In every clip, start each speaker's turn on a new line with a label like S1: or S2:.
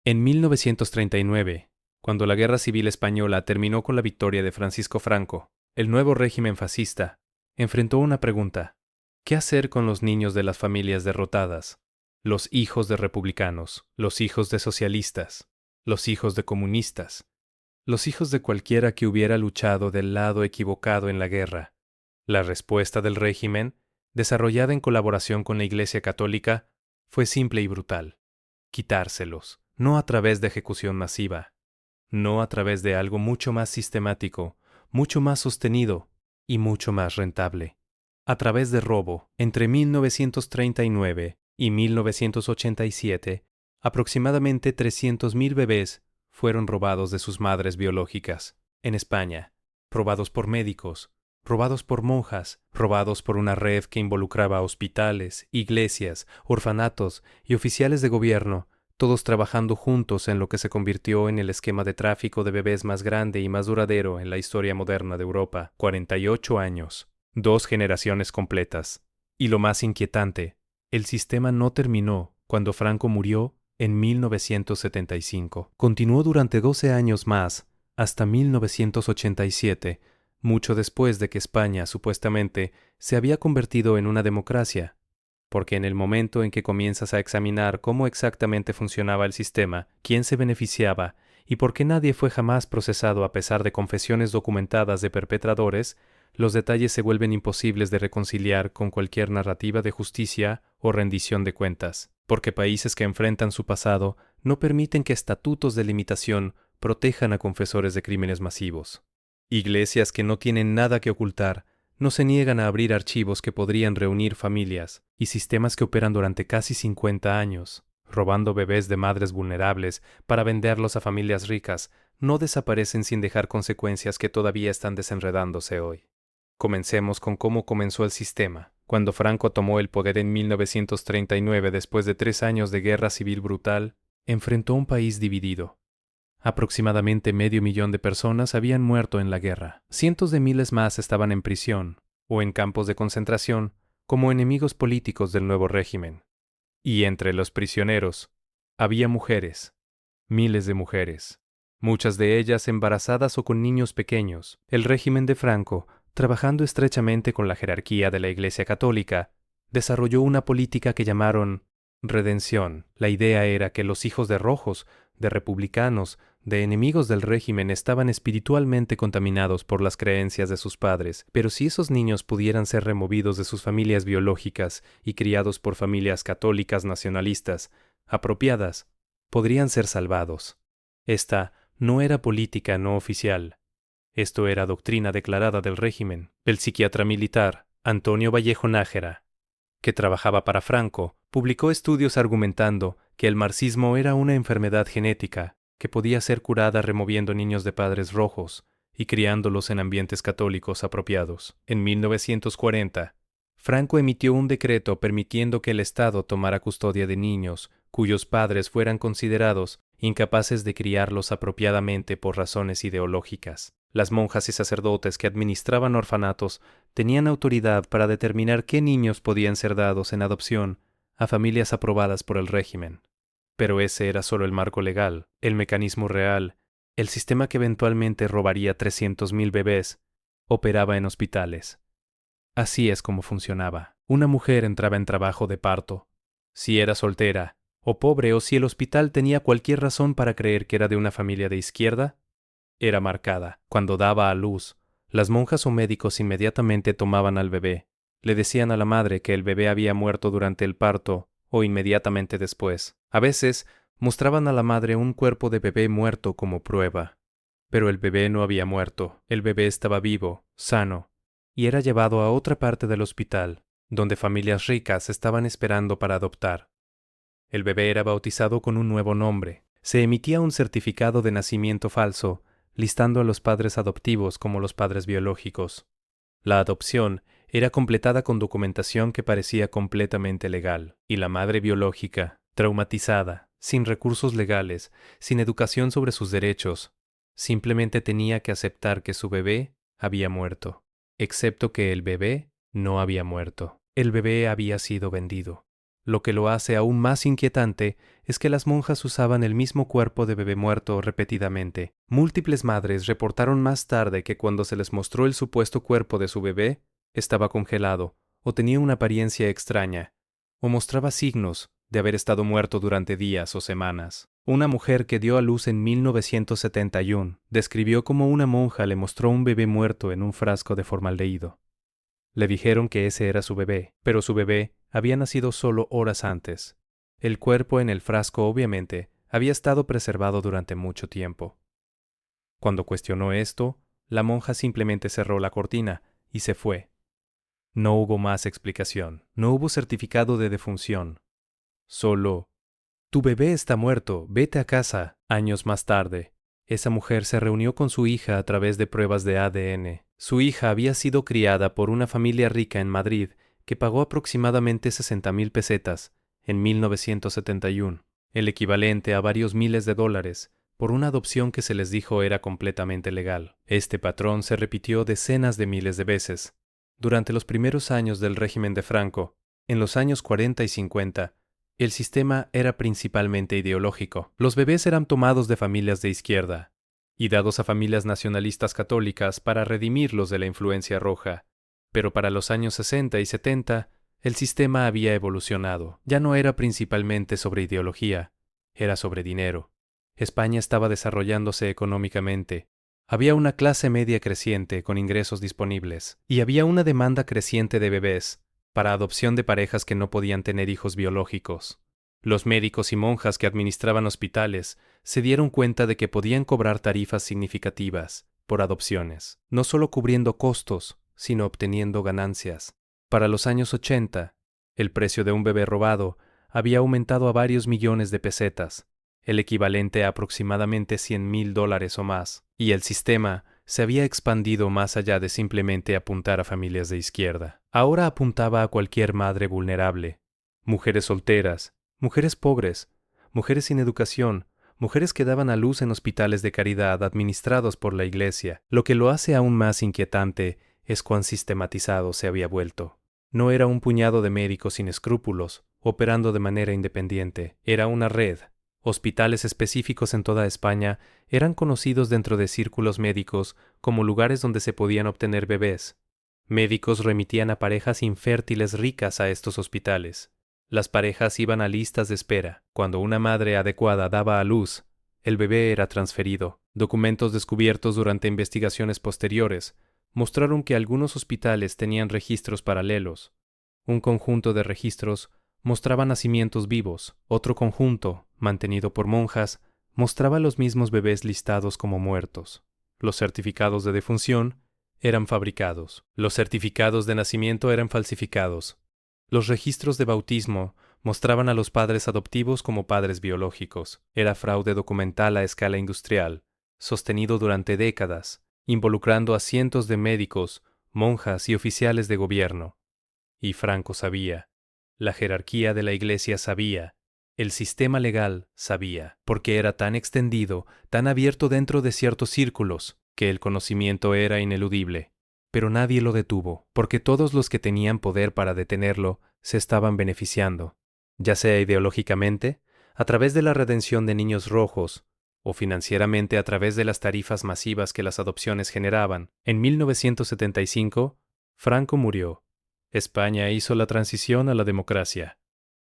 S1: En 1939, cuando la Guerra Civil Española terminó con la victoria de Francisco Franco, el nuevo régimen fascista enfrentó una pregunta: ¿qué hacer con los niños de las familias derrotadas? Los hijos de republicanos, los hijos de socialistas, los hijos de comunistas, los hijos de cualquiera que hubiera luchado del lado equivocado en la guerra. La respuesta del régimen, desarrollada en colaboración con la Iglesia Católica, fue simple y brutal: quitárselos, no a través de ejecución masiva, no a través de algo mucho más sistemático, mucho más sostenido y mucho más rentable. A través de robo, entre 1939 y 1987, aproximadamente 300.000 bebés fueron robados de sus madres biológicas, en España, robados por médicos, robados por monjas, robados por una red que involucraba hospitales, iglesias, orfanatos y oficiales de gobierno, todos trabajando juntos en lo que se convirtió en el esquema de tráfico de bebés más grande y más duradero en la historia moderna de Europa. 48 años, 2 generaciones completas. Y lo más inquietante, el sistema no terminó cuando Franco murió en 1975. Continuó durante 12 años más, hasta 1987, mucho después de que España, supuestamente, se había convertido en una democracia. Porque en el momento en que comienzas a examinar cómo exactamente funcionaba el sistema, quién se beneficiaba y por qué nadie fue jamás procesado a pesar de confesiones documentadas de perpetradores, los detalles se vuelven imposibles de reconciliar con cualquier narrativa de justicia o rendición de cuentas, porque países que enfrentan su pasado no permiten que estatutos de limitación protejan a confesores de crímenes masivos. Iglesias que no tienen nada que ocultar no se niegan a abrir archivos que podrían reunir familias, y sistemas que operan durante casi 50 años, robando bebés de madres vulnerables para venderlos a familias ricas, no desaparecen sin dejar consecuencias que todavía están desenredándose hoy. Comencemos con cómo comenzó el sistema. Cuando Franco tomó el poder en 1939, después de 3 años de guerra civil brutal, enfrentó un país dividido. Aproximadamente 500.000 de personas habían muerto en la guerra. Cientos de miles más estaban en prisión o en campos de concentración como enemigos políticos del nuevo régimen. Y entre los prisioneros había mujeres, miles de mujeres, muchas de ellas embarazadas o con niños pequeños. El régimen de Franco, trabajando estrechamente con la jerarquía de la Iglesia Católica, desarrolló una política que llamaron redención. La idea era que los hijos de rojos, de republicanos, de enemigos del régimen estaban espiritualmente contaminados por las creencias de sus padres, pero si esos niños pudieran ser removidos de sus familias biológicas y criados por familias católicas nacionalistas, apropiadas, podrían ser salvados. Esta no era política no oficial. Esto era doctrina declarada del régimen. El psiquiatra militar, Antonio Vallejo Nájera, que trabajaba para Franco, publicó estudios argumentando que el marxismo era una enfermedad genética que podía ser curada removiendo niños de padres rojos y criándolos en ambientes católicos apropiados. En 1940, Franco emitió un decreto permitiendo que el Estado tomara custodia de niños cuyos padres fueran considerados incapaces de criarlos apropiadamente por razones ideológicas. Las monjas y sacerdotes que administraban orfanatos tenían autoridad para determinar qué niños podían ser dados en adopción a familias aprobadas por el régimen. Pero ese era solo el marco legal. El mecanismo real, el sistema que eventualmente robaría 300.000 bebés, operaba en hospitales. Así es como funcionaba. Una mujer entraba en trabajo de parto. Si era soltera, o pobre, o si el hospital tenía cualquier razón para creer que era de una familia de izquierda, era marcada. Cuando daba a luz, las monjas o médicos inmediatamente tomaban al bebé. Le decían a la madre que el bebé había muerto durante el parto o inmediatamente después. A veces, mostraban a la madre un cuerpo de bebé muerto como prueba. Pero el bebé no había muerto. El bebé estaba vivo, sano, y era llevado a otra parte del hospital, donde familias ricas estaban esperando para adoptar. El bebé era bautizado con un nuevo nombre. Se emitía un certificado de nacimiento falso, listando a los padres adoptivos como los padres biológicos. La adopción era completada con documentación que parecía completamente legal, y la madre biológica, traumatizada, sin recursos legales, sin educación sobre sus derechos, simplemente tenía que aceptar que su bebé había muerto, excepto que el bebé no había muerto. El bebé había sido vendido. Lo que lo hace aún más inquietante es que las monjas usaban el mismo cuerpo de bebé muerto repetidamente. Múltiples madres reportaron más tarde que cuando se les mostró el supuesto cuerpo de su bebé, estaba congelado, o tenía una apariencia extraña, o mostraba signos de haber estado muerto durante días o semanas. Una mujer que dio a luz en 1971 describió cómo una monja le mostró un bebé muerto en un frasco de formaldehído. Le dijeron que ese era su bebé, pero su bebé había nacido solo horas antes. El cuerpo en el frasco, obviamente, había estado preservado durante mucho tiempo. Cuando cuestionó esto, la monja simplemente cerró la cortina y se fue. No hubo más explicación, no hubo certificado de defunción. Solo, tu bebé está muerto, vete a casa. Años más tarde, esa mujer se reunió con su hija a través de pruebas de ADN. Su hija había sido criada por una familia rica en Madrid que pagó aproximadamente 60,000 pesetas en 1971, el equivalente a varios miles de dólares, por una adopción que se les dijo era completamente legal. Este patrón se repitió decenas de miles de veces. Durante los primeros años del régimen de Franco, en los años 40 y 50, el sistema era principalmente ideológico. Los bebés eran tomados de familias de izquierda y dados a familias nacionalistas católicas para redimirlos de la influencia roja. Pero para los años 60 y 70, el sistema había evolucionado. Ya no era principalmente sobre ideología, era sobre dinero. España estaba desarrollándose económicamente. Había una clase media creciente con ingresos disponibles y había una demanda creciente de bebés para adopción de parejas que no podían tener hijos biológicos. Los médicos y monjas que administraban hospitales se dieron cuenta de que podían cobrar tarifas significativas por adopciones, no solo cubriendo costos, sino obteniendo ganancias. Para los años 80, el precio de un bebé robado había aumentado a varios millones de pesetas, el equivalente a aproximadamente $100,000 o más, y el sistema se había expandido más allá de simplemente apuntar a familias de izquierda. Ahora apuntaba a cualquier madre vulnerable, mujeres solteras, mujeres pobres, mujeres sin educación, mujeres que daban a luz en hospitales de caridad administrados por la Iglesia. Lo que lo hace aún más inquietante es cuán sistematizado se había vuelto. No era un puñado de médicos sin escrúpulos, operando de manera independiente, era una red. Hospitales específicos en toda España eran conocidos dentro de círculos médicos como lugares donde se podían obtener bebés. Médicos remitían a parejas infértiles ricas a estos hospitales. Las parejas iban a listas de espera. Cuando una madre adecuada daba a luz, el bebé era transferido. Documentos descubiertos durante investigaciones posteriores mostraron que algunos hospitales tenían registros paralelos. Un conjunto de registros mostraba nacimientos vivos, otro conjunto, mantenido por monjas, mostraba los mismos bebés listados como muertos. Los certificados de defunción eran fabricados. Los certificados de nacimiento eran falsificados. Los registros de bautismo mostraban a los padres adoptivos como padres biológicos. Era fraude documental a escala industrial, sostenido durante décadas, involucrando a cientos de médicos, monjas y oficiales de gobierno. Y Franco sabía. La jerarquía de la Iglesia sabía, el sistema legal sabía, porque era tan extendido, tan abierto dentro de ciertos círculos, que el conocimiento era ineludible. Pero nadie lo detuvo, porque todos los que tenían poder para detenerlo se estaban beneficiando, ya sea ideológicamente, a través de la redención de niños rojos, o financieramente a través de las tarifas masivas que las adopciones generaban. En 1975, Franco murió. España hizo la transición a la democracia.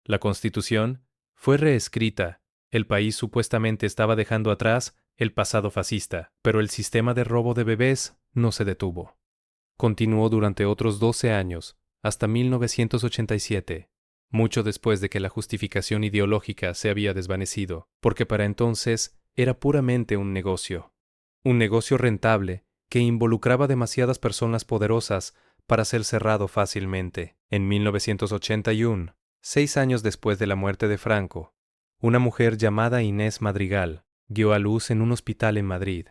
S1: La Constitución fue reescrita. El país supuestamente estaba dejando atrás el pasado fascista, pero el sistema de robo de bebés no se detuvo. Continuó durante otros 12 años, hasta 1987, mucho después de que la justificación ideológica se había desvanecido, porque para entonces era puramente un negocio rentable que involucraba demasiadas personas poderosas para ser cerrado fácilmente. En 1981, 6 años después de la muerte de Franco, una mujer llamada Inés Madrigal dio a luz en un hospital en Madrid.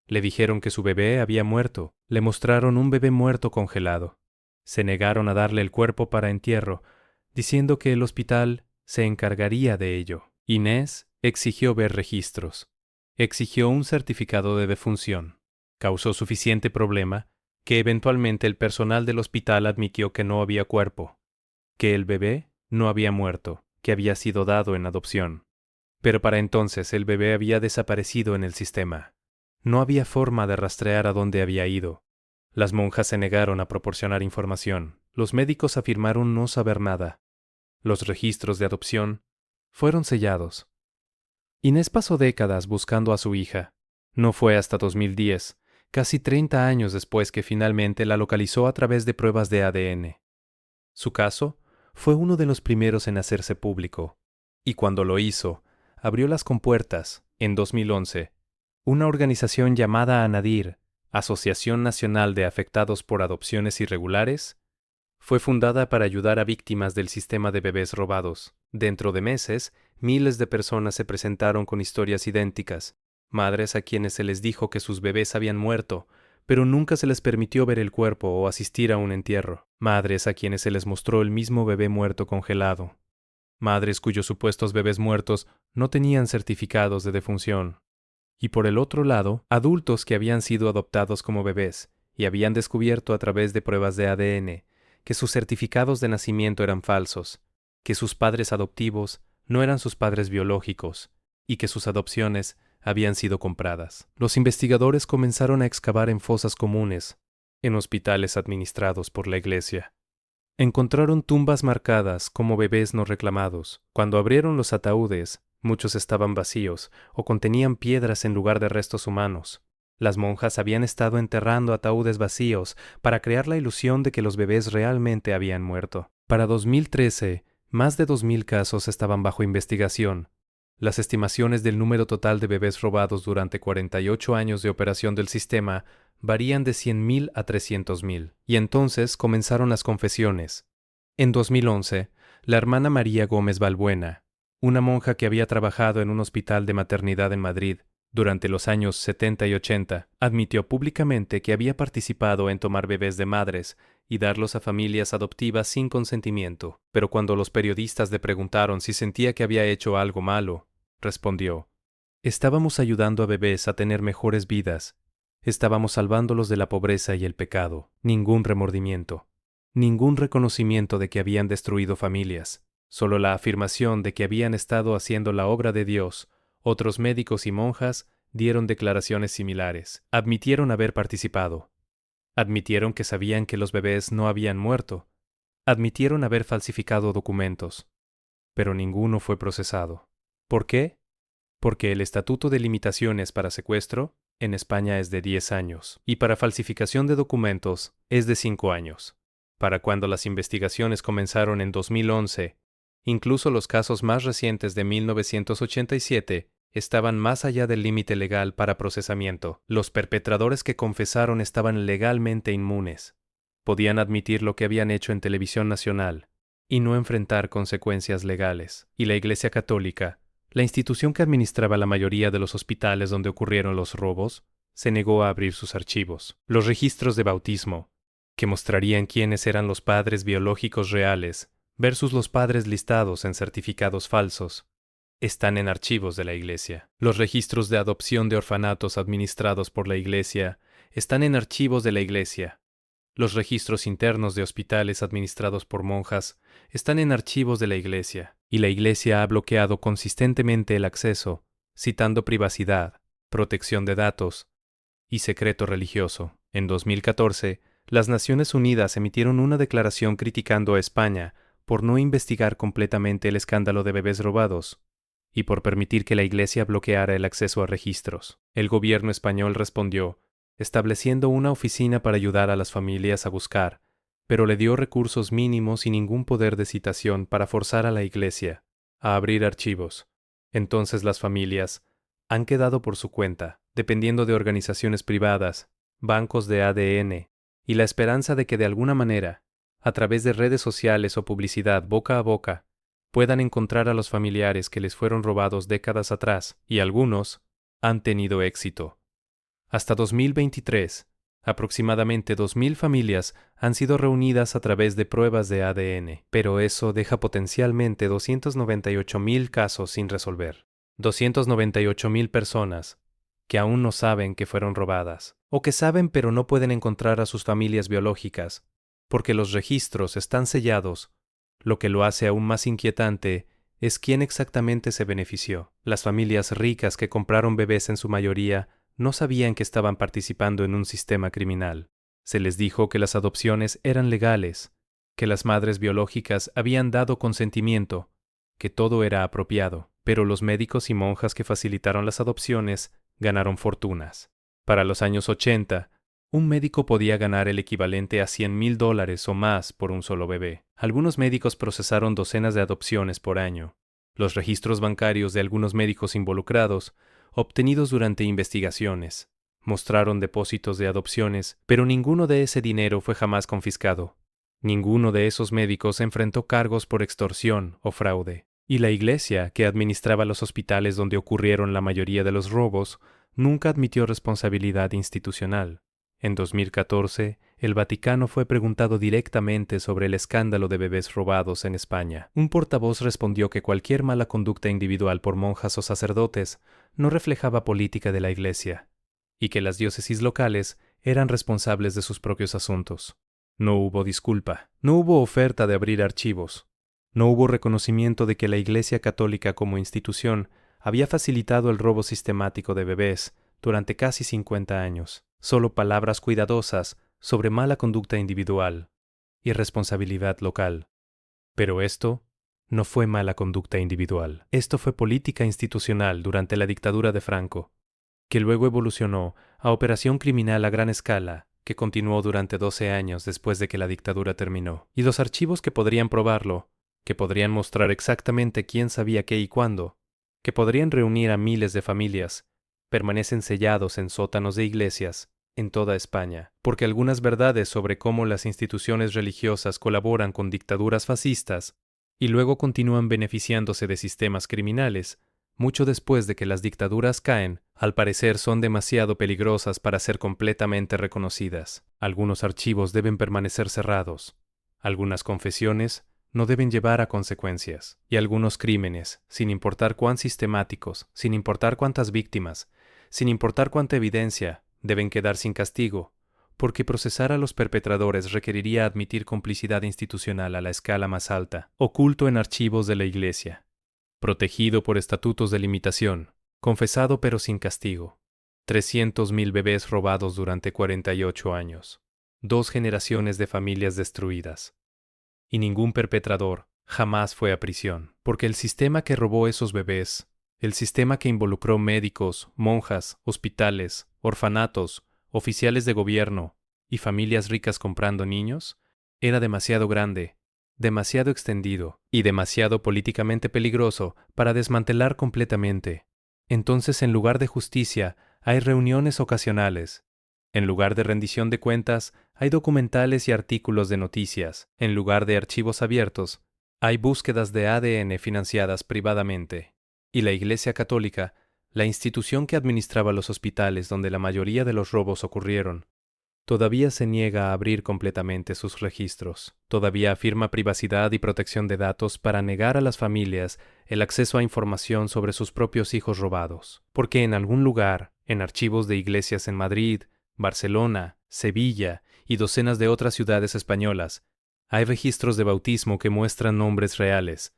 S1: Le dijeron que su bebé había muerto. Le mostraron un bebé muerto congelado. Se negaron a darle el cuerpo para entierro, diciendo que el hospital se encargaría de ello. Inés exigió ver registros. Exigió un certificado de defunción. Causó suficiente problema que eventualmente el personal del hospital admitió que no había cuerpo, que el bebé no había muerto, que había sido dado en adopción. Pero para entonces el bebé había desaparecido en el sistema. No había forma de rastrear a dónde había ido. Las monjas se negaron a proporcionar información. Los médicos afirmaron no saber nada. Los registros de adopción fueron sellados. Inés pasó décadas buscando a su hija. No fue hasta 2010, casi 30 años después, que finalmente la localizó a través de pruebas de ADN. Su caso fue uno de los primeros en hacerse público, y cuando lo hizo, abrió las compuertas, en 2011, una organización llamada ANADIR, Asociación Nacional de Afectados por Adopciones Irregulares. Fue fundada para ayudar a víctimas del sistema de bebés robados. Dentro de meses, miles de personas se presentaron con historias idénticas, madres a quienes se les dijo que sus bebés habían muerto, pero nunca se les permitió ver el cuerpo o asistir a un entierro, madres a quienes se les mostró el mismo bebé muerto congelado, madres cuyos supuestos bebés muertos no tenían certificados de defunción. Y por el otro lado, adultos que habían sido adoptados como bebés y habían descubierto a través de pruebas de ADN que sus certificados de nacimiento eran falsos, que sus padres adoptivos no eran sus padres biológicos y que sus adopciones habían sido compradas. Los investigadores comenzaron a excavar en fosas comunes, en hospitales administrados por la Iglesia. Encontraron tumbas marcadas como bebés no reclamados. Cuando abrieron los ataúdes, muchos estaban vacíos o contenían piedras en lugar de restos humanos. Las monjas habían estado enterrando ataúdes vacíos para crear la ilusión de que los bebés realmente habían muerto. Para 2013, más de 2.000 casos estaban bajo investigación. Las estimaciones del número total de bebés robados durante 48 años de operación del sistema varían de 100.000 a 300.000. Y entonces comenzaron las confesiones. En 2011, la hermana María Gómez Balbuena, una monja que había trabajado en un hospital de maternidad en Madrid durante los años 70 y 80, admitió públicamente que había participado en tomar bebés de madres y darlos a familias adoptivas sin consentimiento. Pero cuando los periodistas le preguntaron si sentía que había hecho algo malo, respondió: «Estábamos ayudando a bebés a tener mejores vidas. Estábamos salvándolos de la pobreza y el pecado. Ningún remordimiento. Ningún reconocimiento de que habían destruido familias. Solo la afirmación de que habían estado haciendo la obra de Dios». Otros médicos y monjas dieron declaraciones similares. Admitieron haber participado. Admitieron que sabían que los bebés no habían muerto. Admitieron haber falsificado documentos. Pero ninguno fue procesado. ¿Por qué? Porque el Estatuto de Limitaciones para secuestro en España es de 10 años y para falsificación de documentos es de 5 años. Para cuando las investigaciones comenzaron en 2011, incluso los casos más recientes de 1987 estaban más allá del límite legal para procesamiento. Los perpetradores que confesaron estaban legalmente inmunes. Podían admitir lo que habían hecho en televisión nacional y no enfrentar consecuencias legales. Y la Iglesia Católica, la institución que administraba la mayoría de los hospitales donde ocurrieron los robos, se negó a abrir sus archivos. Los registros de bautismo, que mostrarían quiénes eran los padres biológicos reales versus los padres listados en certificados falsos, están en archivos de la Iglesia. Los registros de adopción de orfanatos administrados por la Iglesia están en archivos de la Iglesia. Los registros internos de hospitales administrados por monjas están en archivos de la Iglesia. Y la Iglesia ha bloqueado consistentemente el acceso, citando privacidad, protección de datos y secreto religioso. En 2014, las Naciones Unidas emitieron una declaración criticando a España por no investigar completamente el escándalo de bebés robados y por permitir que la Iglesia bloqueara el acceso a registros. El gobierno español respondió, estableciendo una oficina para ayudar a las familias a buscar, pero le dio recursos mínimos y ningún poder de citación para forzar a la Iglesia a abrir archivos. Entonces las familias han quedado por su cuenta, dependiendo de organizaciones privadas, bancos de ADN, y la esperanza de que de alguna manera, a través de redes sociales o publicidad boca a boca, puedan encontrar a los familiares que les fueron robados décadas atrás, y algunos han tenido éxito. Hasta 2023, aproximadamente 2.000 familias han sido reunidas a través de pruebas de ADN, pero eso deja potencialmente 298.000 casos sin resolver. 298.000 personas que aún no saben que fueron robadas, o que saben pero no pueden encontrar a sus familias biológicas, porque los registros están sellados, Lo que lo hace aún más inquietante es quién exactamente se benefició. Las familias ricas que compraron bebés en su mayoría no sabían que estaban participando en un sistema criminal. Se les dijo que las adopciones eran legales, que las madres biológicas habían dado consentimiento, que todo era apropiado, pero los médicos y monjas que facilitaron las adopciones ganaron fortunas. Para los años 80, un médico podía ganar el equivalente a $100,000 o más por un solo bebé. Algunos médicos procesaron docenas de adopciones por año. Los registros bancarios de algunos médicos involucrados, obtenidos durante investigaciones, mostraron depósitos de adopciones, pero ninguno de ese dinero fue jamás confiscado. Ninguno de esos médicos enfrentó cargos por extorsión o fraude. Y la Iglesia, que administraba los hospitales donde ocurrieron la mayoría de los robos, nunca admitió responsabilidad institucional. En 2014, el Vaticano fue preguntado directamente sobre el escándalo de bebés robados en España. Un portavoz respondió que cualquier mala conducta individual por monjas o sacerdotes no reflejaba política de la Iglesia, y que las diócesis locales eran responsables de sus propios asuntos. No hubo disculpa, no hubo oferta de abrir archivos, no hubo reconocimiento de que la Iglesia Católica como institución había facilitado el robo sistemático de bebés durante casi 50 años. Solo palabras cuidadosas sobre mala conducta individual y responsabilidad local. Pero esto no fue mala conducta individual. Esto fue política institucional durante la dictadura de Franco, que luego evolucionó a operación criminal a gran escala, que continuó durante 12 años después de que la dictadura terminó. Y los archivos que podrían probarlo, que podrían mostrar exactamente quién sabía qué y cuándo, que podrían reunir a miles de familias, permanecen sellados en sótanos de iglesias en toda España, porque algunas verdades sobre cómo las instituciones religiosas colaboran con dictaduras fascistas y luego continúan beneficiándose de sistemas criminales, mucho después de que las dictaduras caen, al parecer son demasiado peligrosas para ser completamente reconocidas. Algunos archivos deben permanecer cerrados, algunas confesiones no deben llevar a consecuencias, y algunos crímenes, sin importar cuán sistemáticos, sin importar cuántas víctimas, sin importar cuánta evidencia, deben quedar sin castigo, porque procesar a los perpetradores requeriría admitir complicidad institucional a la escala más alta, oculto en archivos de la Iglesia, protegido por estatutos de limitación, confesado pero sin castigo. 300,000 bebés robados durante 48 años, 2 generaciones de familias destruidas. Y ningún perpetrador jamás fue a prisión, porque el sistema que robó esos bebés, el sistema que involucró médicos, monjas, hospitales, orfanatos, oficiales de gobierno y familias ricas comprando niños, era demasiado grande, demasiado extendido y demasiado políticamente peligroso para desmantelar completamente. Entonces, en lugar de justicia, hay reuniones ocasionales. En lugar de rendición de cuentas, hay documentales y artículos de noticias. En lugar de archivos abiertos, hay búsquedas de ADN financiadas privadamente. Y la Iglesia Católica, la institución que administraba los hospitales donde la mayoría de los robos ocurrieron, todavía se niega a abrir completamente sus registros. Todavía afirma privacidad y protección de datos para negar a las familias el acceso a información sobre sus propios hijos robados. Porque en algún lugar, en archivos de iglesias en Madrid, Barcelona, Sevilla y docenas de otras ciudades españolas, hay registros de bautismo que muestran nombres reales.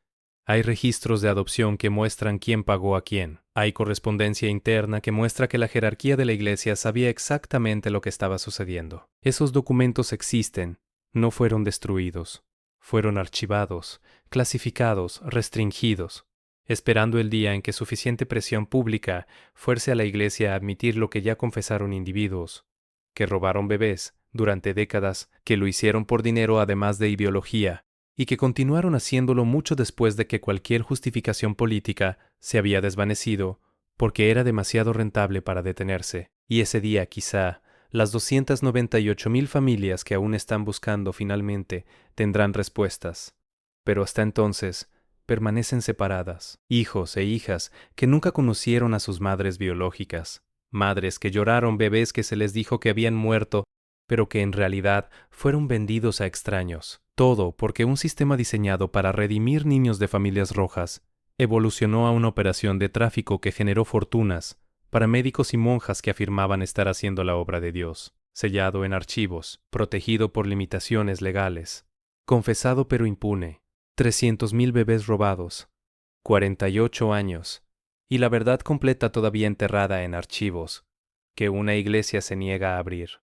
S1: Hay registros de adopción que muestran quién pagó a quién. Hay correspondencia interna que muestra que la jerarquía de la Iglesia sabía exactamente lo que estaba sucediendo. Esos documentos existen, no fueron destruidos. Fueron archivados, clasificados, restringidos, esperando el día en que suficiente presión pública fuerce a la Iglesia a admitir lo que ya confesaron individuos, que robaron bebés durante décadas, que lo hicieron por dinero además de ideología, y que continuaron haciéndolo mucho después de que cualquier justificación política se había desvanecido, porque era demasiado rentable para detenerse. Y ese día, quizá, las 298,000 familias que aún están buscando finalmente tendrán respuestas. Pero hasta entonces, permanecen separadas, hijos e hijas que nunca conocieron a sus madres biológicas, madres que lloraron bebés que se les dijo que habían muerto, pero que en realidad fueron vendidos a extraños. Todo porque un sistema diseñado para redimir niños de familias rojas evolucionó a una operación de tráfico que generó fortunas para médicos y monjas que afirmaban estar haciendo la obra de Dios, sellado en archivos, protegido por limitaciones legales, confesado pero impune, 300.000 bebés robados, 48 años, y la verdad completa todavía enterrada en archivos, que una iglesia se niega a abrir.